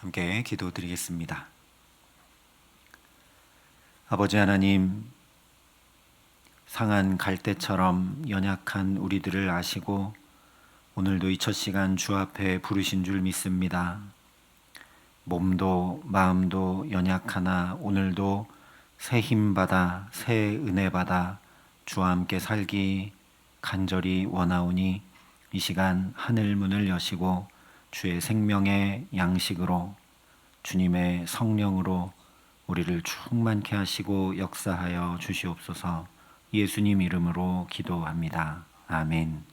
함께 기도드리겠습니다. 아버지 하나님, 상한 갈대처럼 연약한 우리들을 아시고 오늘도 이 첫 시간 주 앞에 부르신 줄 믿습니다. 몸도 마음도 연약하나 오늘도 새 힘받아 새 은혜받아 주와 함께 살기 간절히 원하오니 이 시간 하늘 문을 여시고 주의 생명의 양식으로 주님의 성령으로 우리를 충만케 하시고 역사하여 주시옵소서. 예수님 이름으로 기도합니다. 아멘.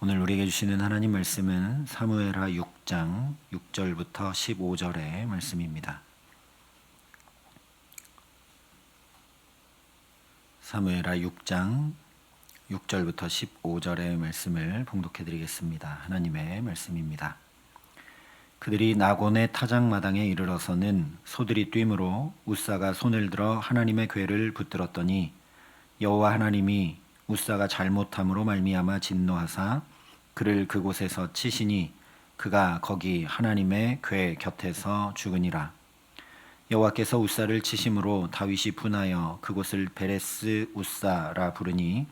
오늘 우리에게 주시는 하나님 말씀은 사무엘하 6장 6절부터 15절의 말씀입니다. 사무엘하 6장 6절부터 15절의 말씀을 봉독해 드리겠습니다. 하나님의 말씀입니다. 그들이 나곤의 타작마당에 이르러서는 소들이 뛰므로 웃사가 손을 들어 하나님의 궤를 붙들었더니 여호와 하나님이 웃사가 잘못함으로 말미암아 진노하사 그를 그곳에서 치시니 그가 거기 하나님의 궤 곁에서 죽으니라. 여호와께서 웃사를 치심으로 다윗이 분하여 그곳을 베레스 웃사라 부르니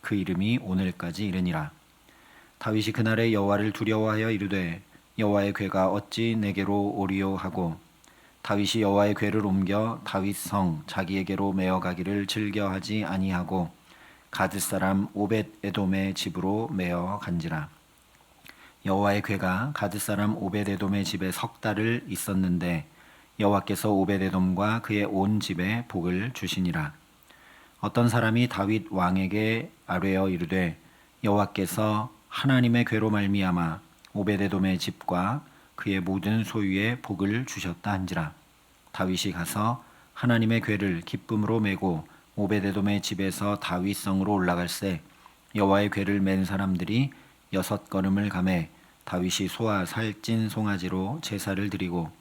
그 이름이 오늘까지 이르니라. 다윗이 그날에 여호와를 두려워하여 이르되 여호와의 궤가 어찌 내게로 오리요 하고 다윗이 여호와의 궤를 옮겨 다윗 성 자기에게로 메어가기를 즐겨하지 아니하고 가드 사람 오벳 에돔의 집으로 메어 간지라. 여호와의 궤가 가드 사람 오벳 에돔의 집에 석 달을 있었는데 여호와께서 오벳 에돔과 그의 온 집에 복을 주시니라. 어떤 사람이 다윗 왕에게 아뢰어 이르되 여호와께서 하나님의 궤로 말미암아 오벳에돔의 집과 그의 모든 소유에 복을 주셨다 한지라. 다윗이 가서 하나님의 궤를 기쁨으로 메고 오벳에돔의 집에서 다윗 성으로 올라갈새 여호와의 궤를 맨 사람들이 6걸음을 가매 다윗이 소와 살찐 송아지로 제사를 드리고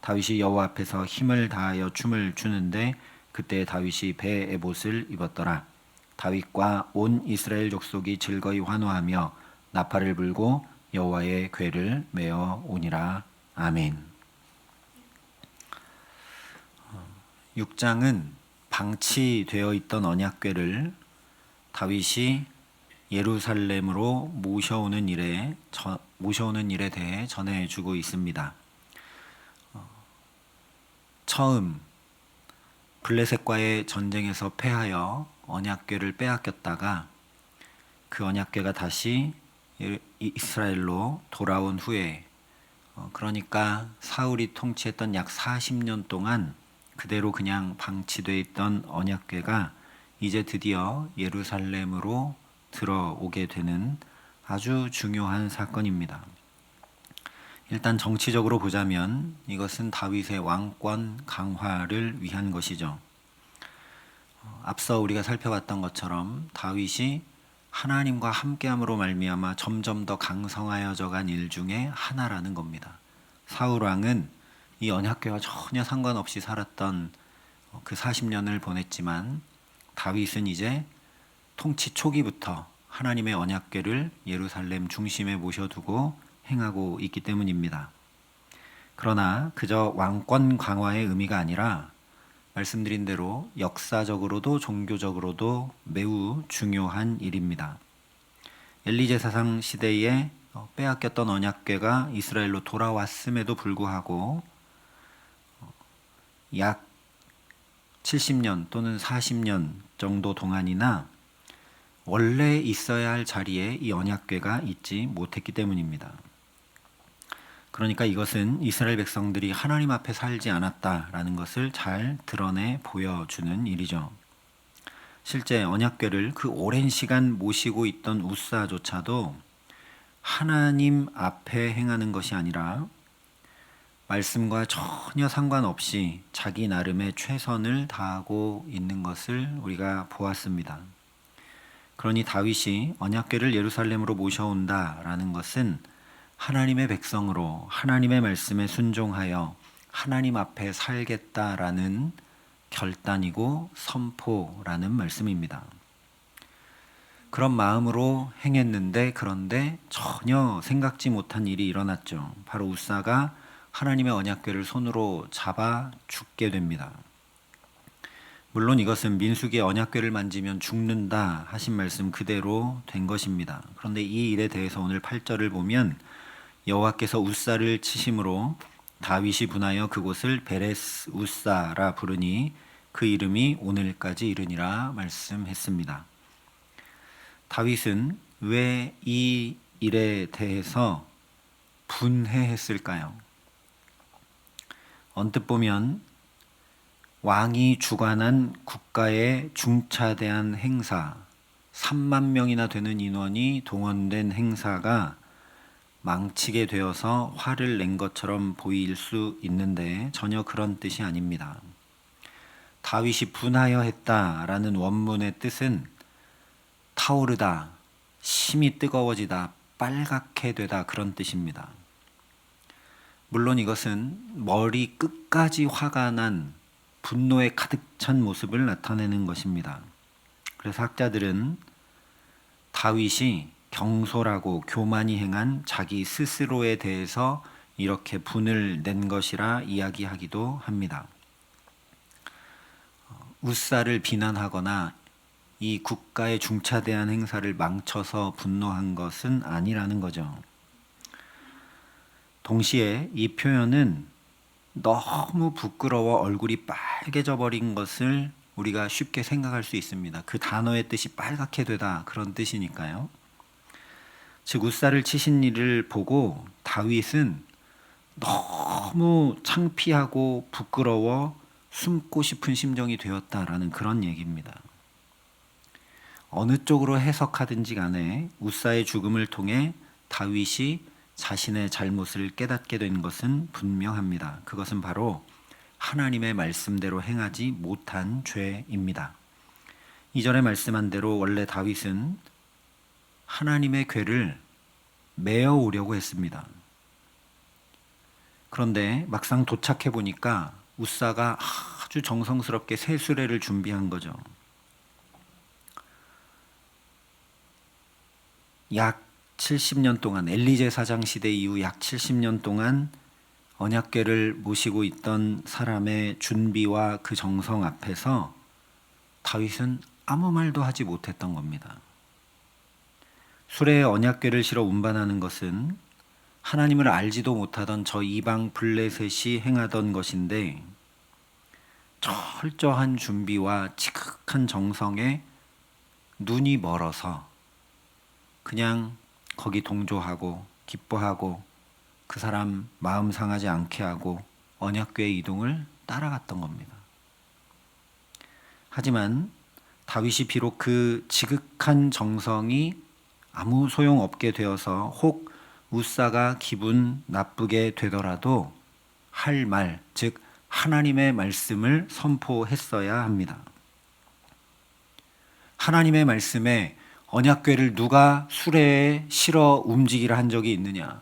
다윗이 여호와 앞에서 힘을 다하여 춤을 추는데 그때 다윗이 배 에봇을 입었더라. 다윗과 온 이스라엘 족속이 즐거이 환호하며 나팔을 불고 여호와의 궤를 메어 오니라. 아멘. 6장은 방치되어 있던 언약궤를 다윗이 예루살렘으로 모셔오는 일에 대해 전해주고 있습니다. 처음 블레셋과의 전쟁에서 패하여 언약궤를 빼앗겼다가 그 언약궤가 다시 이스라엘로 돌아온 후에 그러니까 사울이 통치했던 약 40년 동안 그대로 그냥 방치되어 있던 언약궤가 이제 드디어 예루살렘으로 들어오게 되는 아주 중요한 사건입니다. 일단 정치적으로 보자면 이것은 다윗의 왕권 강화를 위한 것이죠. 앞서 우리가 살펴봤던 것처럼 다윗이 하나님과 함께함으로 말미암아 점점 더 강성하여져 간 일 중에 하나라는 겁니다. 사울 왕은 이 언약궤와 전혀 상관없이 살았던 그 40년을 보냈지만 다윗은 이제 통치 초기부터 하나님의 언약궤를 예루살렘 중심에 모셔두고 행하고 있기 때문입니다. 그러나 그저 왕권 강화의 의미가 아니라 말씀드린 대로 역사적으로도 종교적으로도 매우 중요한 일입니다. 엘리제사상 시대에 빼앗겼던 언약궤가 이스라엘로 돌아왔음에도 불구하고 약 70년 또는 40년 정도 동안이나 원래 있어야 할 자리에 이 언약궤가 있지 못했기 때문입니다. 그러니까 이것은 이스라엘 백성들이 하나님 앞에 살지 않았다라는 것을 잘 드러내 보여주는 일이죠. 실제 언약궤를 그 오랜 시간 모시고 있던 웃사조차도 하나님 앞에 행하는 것이 아니라 말씀과 전혀 상관없이 자기 나름의 최선을 다하고 있는 것을 우리가 보았습니다. 그러니 다윗이 언약궤를 예루살렘으로 모셔온다라는 것은 하나님의 백성으로 하나님의 말씀에 순종하여 하나님 앞에 살겠다라는 결단이고 선포라는 말씀입니다. 그런 마음으로 행했는데 그런데 전혀 생각지 못한 일이 일어났죠. 바로 웃사가 하나님의 언약궤를 손으로 잡아 죽게 됩니다. 물론 이것은 민수기의 언약궤를 만지면 죽는다 하신 말씀 그대로 된 것입니다. 그런데 이 일에 대해서 오늘 8절을 보면 여호와께서 우사를 치심으로 다윗이 분하여 그곳을 베레스 우사라 부르니 그 이름이 오늘까지 이르니라 말씀했습니다. 다윗은 왜 이 일에 대해서 분해했을까요? 언뜻 보면 왕이 주관한 국가의 중차대한 행사, 3만 명이나 되는 인원이 동원된 행사가 망치게 되어서 화를 낸 것처럼 보일 수 있는데 전혀 그런 뜻이 아닙니다. 다윗이 분하여 했다라는 원문의 뜻은 타오르다, 심이 뜨거워지다, 빨갛게 되다 그런 뜻입니다. 물론 이것은 머리 끝까지 화가 난 분노에 가득 찬 모습을 나타내는 것입니다. 그래서 학자들은 다윗이 경솔하고 교만이 행한 자기 스스로에 대해서 이렇게 분을 낸 것이라 이야기하기도 합니다. 우사를 비난하거나 이 국가의 중차대한 행사를 망쳐서 분노한 것은 아니라는 거죠. 동시에 이 표현은 너무 부끄러워 얼굴이 빨개져 버린 것을 우리가 쉽게 생각할 수 있습니다. 그 단어의 뜻이 빨갛게 되다 그런 뜻이니까요. 즉 우사를 치신 일을 보고 다윗은 너무 창피하고 부끄러워 숨고 싶은 심정이 되었다라는 그런 얘기입니다. 어느 쪽으로 해석하든지 간에 우사의 죽음을 통해 다윗이 자신의 잘못을 깨닫게 된 것은 분명합니다. 그것은 바로 하나님의 말씀대로 행하지 못한 죄입니다. 2절에 말씀한 대로 원래 다윗은 하나님의 궤를 메어 오려고 했습니다. 그런데 막상 도착해 보니까 우사가 아주 정성스럽게 새 수레를 준비한 거죠. 약 70년 동안 엘리제 사장 시대 이후 약 70년 동안 언약궤를 모시고 있던 사람의 준비와 그 정성 앞에서 다윗은 아무 말도 하지 못했던 겁니다. 수레에 언약궤를 실어 운반하는 것은 하나님을 알지도 못하던 저 이방 블레셋이 행하던 것인데 철저한 준비와 지극한 정성에 눈이 멀어서 그냥 거기 동조하고 기뻐하고 그 사람 마음 상하지 않게 하고 언약궤의 이동을 따라갔던 겁니다. 하지만 다윗이 비록 그 지극한 정성이 아무 소용없게 되어서 혹 우사가 기분 나쁘게 되더라도 할 말, 즉 하나님의 말씀을 선포했어야 합니다. 하나님의 말씀에 언약궤를 누가 수레에 실어 움직이라 한 적이 있느냐?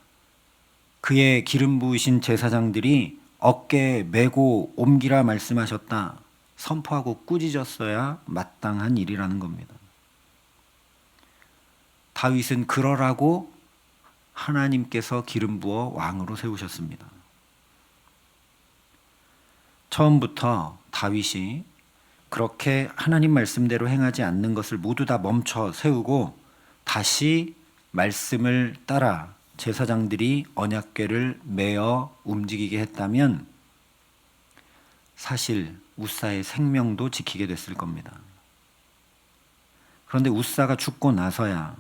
그의 기름 부으신 제사장들이 어깨에 메고 옮기라 말씀하셨다. 선포하고 꾸짖었어야 마땅한 일이라는 겁니다. 다윗은 그러라고 하나님께서 기름 부어 왕으로 세우셨습니다. 처음부터 다윗이 그렇게 하나님 말씀대로 행하지 않는 것을 모두 다 멈춰 세우고 다시 말씀을 따라 제사장들이 언약궤를 메어 움직이게 했다면 사실 우사의 생명도 지키게 됐을 겁니다. 그런데 우사가 죽고 나서야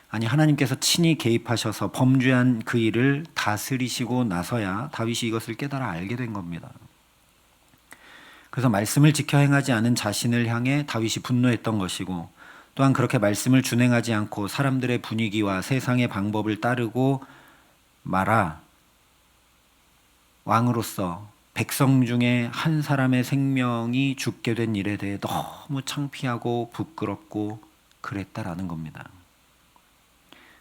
아니 하나님께서 친히 개입하셔서 범죄한 그 일을 다스리시고 나서야 다윗이 이것을 깨달아 알게 된 겁니다. 그래서 말씀을 지켜 행하지 않은 자신을 향해 다윗이 분노했던 것이고 또한 그렇게 말씀을 준행하지 않고 사람들의 분위기와 세상의 방법을 따르고 말아 왕으로서 백성 중에 한 사람의 생명이 죽게 된 일에 대해 너무 창피하고 부끄럽고 그랬다라는 겁니다.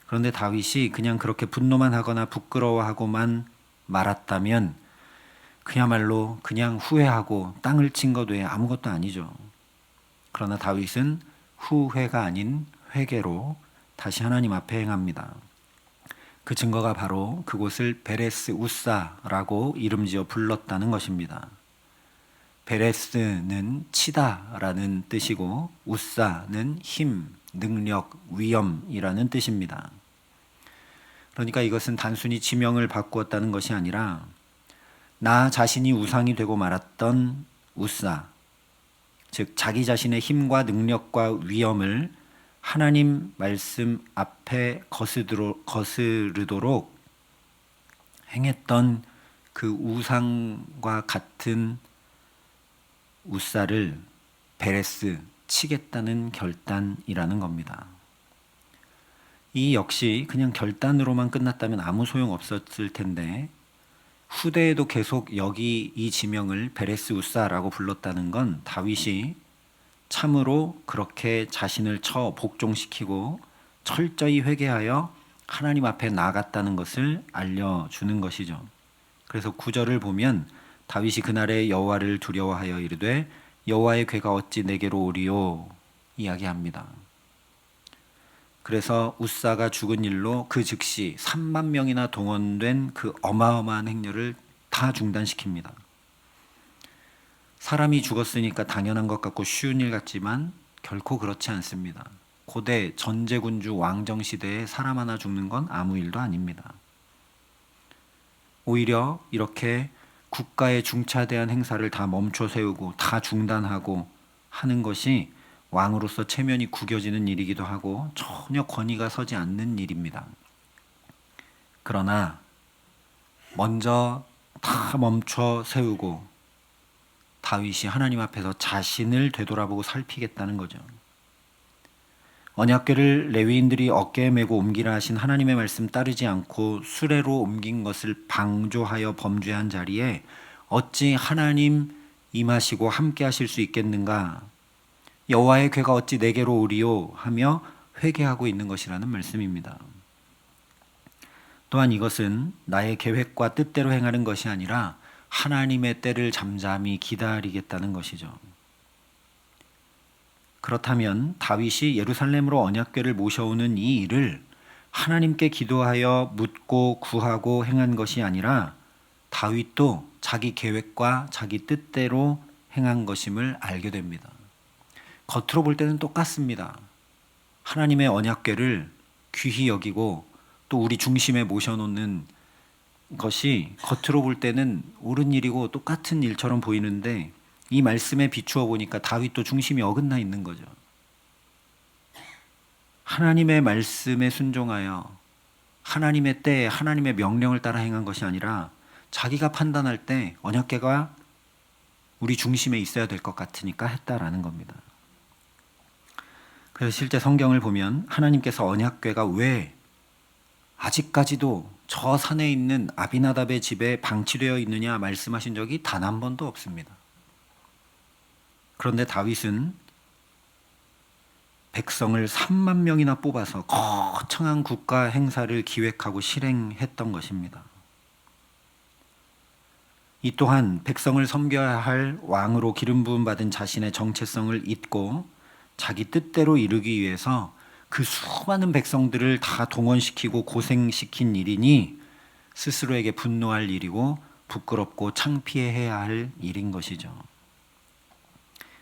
그런데 다윗이 그냥 그렇게 분노만 하거나 부끄러워하고만 말았다면 그야말로 그냥 후회하고 땅을 친 것 외에 아무것도 아니죠. 그러나 다윗은 후회가 아닌 회개로 다시 하나님 앞에 행합니다. 그 증거가 바로 그곳을 베레스 우사라고 이름지어 불렀다는 것입니다. 베레스는 치다라는 뜻이고 우사는 힘, 능력, 위엄이라는 뜻입니다. 그러니까 이것은 단순히 지명을 바꾸었다는 것이 아니라 나 자신이 우상이 되고 말았던 우사, 즉 자기 자신의 힘과 능력과 위엄을 하나님 말씀 앞에 거스르도록 행했던 그 우상과 같은 우사를 베레스 치겠다는 결단이라는 겁니다. 이 역시 그냥 결단으로만 끝났다면 아무 소용 없었을 텐데 후대에도 계속 여기 이 지명을 베레스 우사라고 불렀다는 건 다윗이 참으로 그렇게 자신을 복종시키고 철저히 회개하여 하나님 앞에 나아갔다는 것을 알려주는 것이죠. 그래서 9절을 보면 다윗이 그날에 여호와를 두려워하여 이르되 여호와의 괴가 어찌 내게로 오리요 이야기합니다. 그래서 우사가 죽은 일로 그 즉시 3만 명이나 동원된 그 어마어마한 행렬을 다 중단시킵니다. 사람이 죽었으니까 당연한 것 같고 쉬운 일 같지만 결코 그렇지 않습니다. 고대 전제군주 왕정시대에 사람 하나 죽는 건 아무 일도 아닙니다. 오히려 이렇게 국가의 중차대한 행사를 다 멈춰 세우고 다 중단하고 하는 것이 왕으로서 체면이 구겨지는 일이기도 하고 전혀 권위가 서지 않는 일입니다. 그러나 먼저 다 멈춰 세우고 다윗이 하나님 앞에서 자신을 되돌아보고 살피겠다는 거죠. 언약궤를 레위인들이 어깨에 메고 옮기라 하신 하나님의 말씀 따르지 않고 수레로 옮긴 것을 방조하여 범죄한 자리에 어찌 하나님 임하시고 함께 하실 수 있겠는가? 여호와의 괴가 어찌 내게로 오리요 하며 회개하고 있는 것이라는 말씀입니다. 또한 이것은 나의 계획과 뜻대로 행하는 것이 아니라 하나님의 때를 잠잠히 기다리겠다는 것이죠. 그렇다면 다윗이 예루살렘으로 언약궤를 모셔오는 이 일을 하나님께 기도하여 묻고 구하고 행한 것이 아니라 다윗도 자기 계획과 자기 뜻대로 행한 것임을 알게 됩니다. 겉으로 볼 때는 똑같습니다. 하나님의 언약궤를 귀히 여기고 또 우리 중심에 모셔놓는 것이 겉으로 볼 때는 옳은 일이고 똑같은 일처럼 보이는데 이 말씀에 비추어 보니까 다윗도 중심이 어긋나 있는 거죠. 하나님의 말씀에 순종하여 하나님의 때에 하나님의 명령을 따라 행한 것이 아니라 자기가 판단할 때 언약궤가 우리 중심에 있어야 될 것 같으니까 했다라는 겁니다. 그래서 실제 성경을 보면 하나님께서 언약궤가 왜 아직까지도 저 산에 있는 아비나답의 집에 방치되어 있느냐 말씀하신 적이 단 한 번도 없습니다. 그런데 다윗은 백성을 3만 명이나 뽑아서 거창한 국가 행사를 기획하고 실행했던 것입니다. 이 또한 백성을 섬겨야 할 왕으로 기름 부음 받은 자신의 정체성을 잊고 자기 뜻대로 이루기 위해서 그 수많은 백성들을 다 동원시키고 고생시킨 일이니 스스로에게 분노할 일이고 부끄럽고 창피해야 할 일인 것이죠.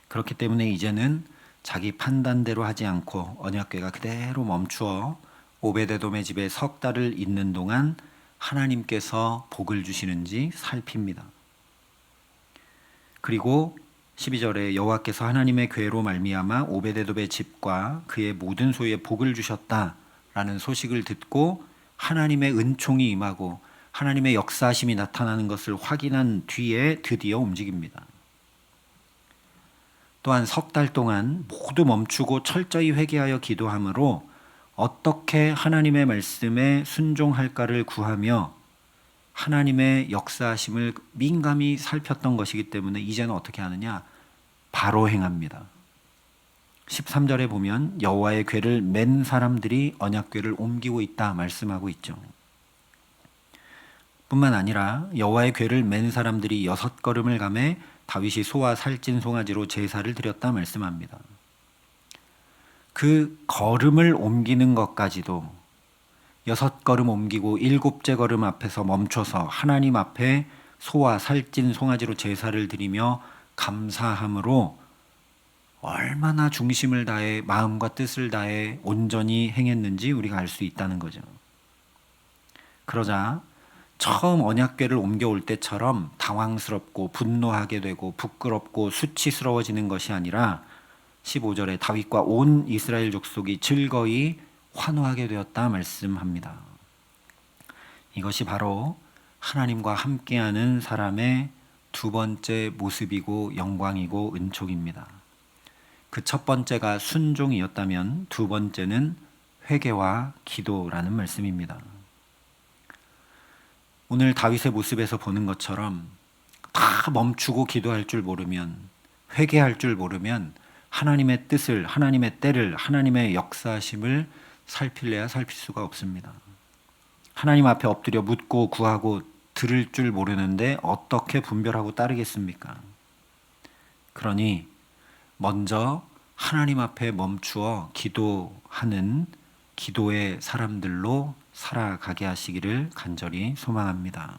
그렇기 때문에 이제는 자기 판단대로 하지 않고 언약궤가 그대로 멈추어 오베데돔의 집에 석 달을 있는 동안 하나님께서 복을 주시는지 살핍니다. 그리고 12절에 여호와께서 하나님의 궤로 말미암아 오베데돔의 집과 그의 모든 소유에 복을 주셨다라는 소식을 듣고 하나님의 은총이 임하고 하나님의 역사하심이 나타나는 것을 확인한 뒤에 드디어 움직입니다. 또한 석 달 동안 모두 멈추고 철저히 회개하여 기도함으로 어떻게 하나님의 말씀에 순종할까를 구하며 하나님의 역사하심을 민감히 살폈던 것이기 때문에 이제는 어떻게 하느냐? 바로 행합니다. 13절에 보면 여호와의 궤를 맨 사람들이 언약궤를 옮기고 있다 말씀하고 있죠. 뿐만 아니라 여호와의 궤를 맨 사람들이 6걸음을 가매 다윗이 소와 살찐 송아지로 제사를 드렸다 말씀합니다. 그 걸음을 옮기는 것까지도 6걸음 옮기고 7째 걸음 앞에서 멈춰서 하나님 앞에 소와 살찐 송아지로 제사를 드리며 감사함으로 얼마나 중심을 다해 마음과 뜻을 다해 온전히 행했는지 우리가 알 수 있다는 거죠. 그러자 처음 언약궤를 옮겨올 때처럼 당황스럽고 분노하게 되고 부끄럽고 수치스러워지는 것이 아니라 15절에 다윗과 온 이스라엘 족속이 즐거이 환호하게 되었다 말씀합니다. 이것이 바로 하나님과 함께하는 사람의 두 번째 모습이고 영광이고 은총입니다. 그 첫 번째가 순종이었다면 두 번째는 회개와 기도라는 말씀입니다. 오늘 다윗의 모습에서 보는 것처럼 다 멈추고 기도할 줄 모르면, 회개할 줄 모르면 하나님의 뜻을, 하나님의 때를, 하나님의 역사심을 살필래야 살필 수가 없습니다. 하나님 앞에 엎드려 묻고 구하고 들을 줄 모르는데 어떻게 분별하고 따르겠습니까? 그러니 먼저 하나님 앞에 멈추어 기도하는 기도의 사람들로 살아가게 하시기를 간절히 소망합니다.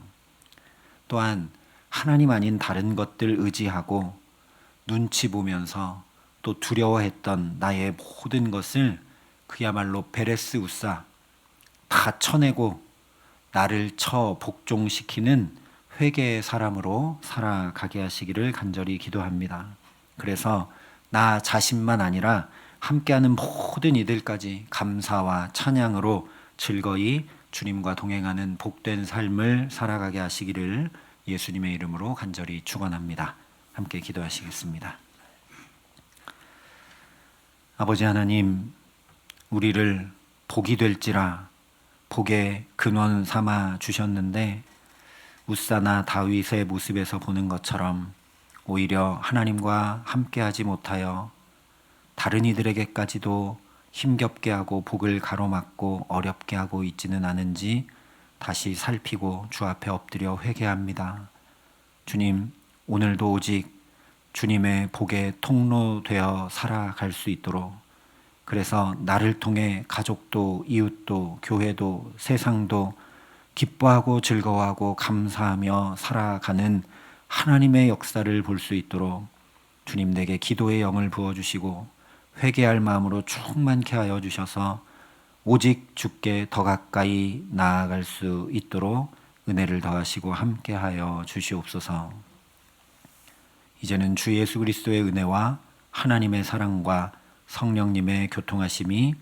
또한 하나님 아닌 다른 것들 의지하고 눈치 보면서 또 두려워했던 나의 모든 것을 그야말로 베레스 우사 다 쳐내고 나를 쳐 복종시키는 회개의 사람으로 살아가게 하시기를 간절히 기도합니다. 그래서 나 자신만 아니라 함께하는 모든 이들까지 감사와 찬양으로 즐거이 주님과 동행하는 복된 삶을 살아가게 하시기를 예수님의 이름으로 간절히 축원합니다. 함께 기도하시겠습니다. 아버지 하나님, 우리를 복이 될지라 복의 근원 삼아 주셨는데 우사나 다윗의 모습에서 보는 것처럼 오히려 하나님과 함께하지 못하여 다른 이들에게까지도 힘겹게 하고 복을 가로막고 어렵게 하고 있지는 않은지 다시 살피고 주 앞에 엎드려 회개합니다. 주님, 오늘도 오직 주님의 복의 통로 되어 살아갈 수 있도록, 그래서 나를 통해 가족도 이웃도 교회도 세상도 기뻐하고 즐거워하고 감사하며 살아가는 하나님의 역사를 볼 수 있도록 주님 내게 기도의 영을 부어주시고 회개할 마음으로 충만케 하여 주셔서 오직 주께 더 가까이 나아갈 수 있도록 은혜를 더하시고 함께하여 주시옵소서. 이제는 주 예수 그리스도의 은혜와 하나님의 사랑과 성령님의 교통하심이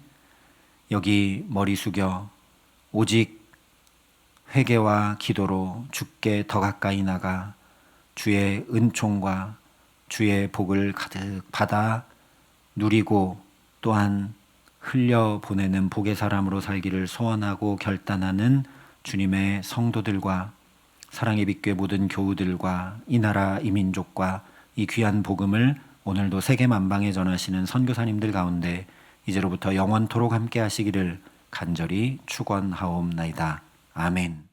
여기 머리 숙여 오직 회개와 기도로 주께 더 가까이 나가 주의 은총과 주의 복을 가득 받아 누리고 또한 흘려보내는 복의 사람으로 살기를 소원하고 결단하는 주님의 성도들과 사랑의 빛교회 모든 교우들과 이 나라 이 민족과 이 귀한 복음을 오늘도 세계 만방에 전하시는 선교사님들 가운데 이제로부터 영원토록 함께 하시기를 간절히 축원하옵나이다. 아멘.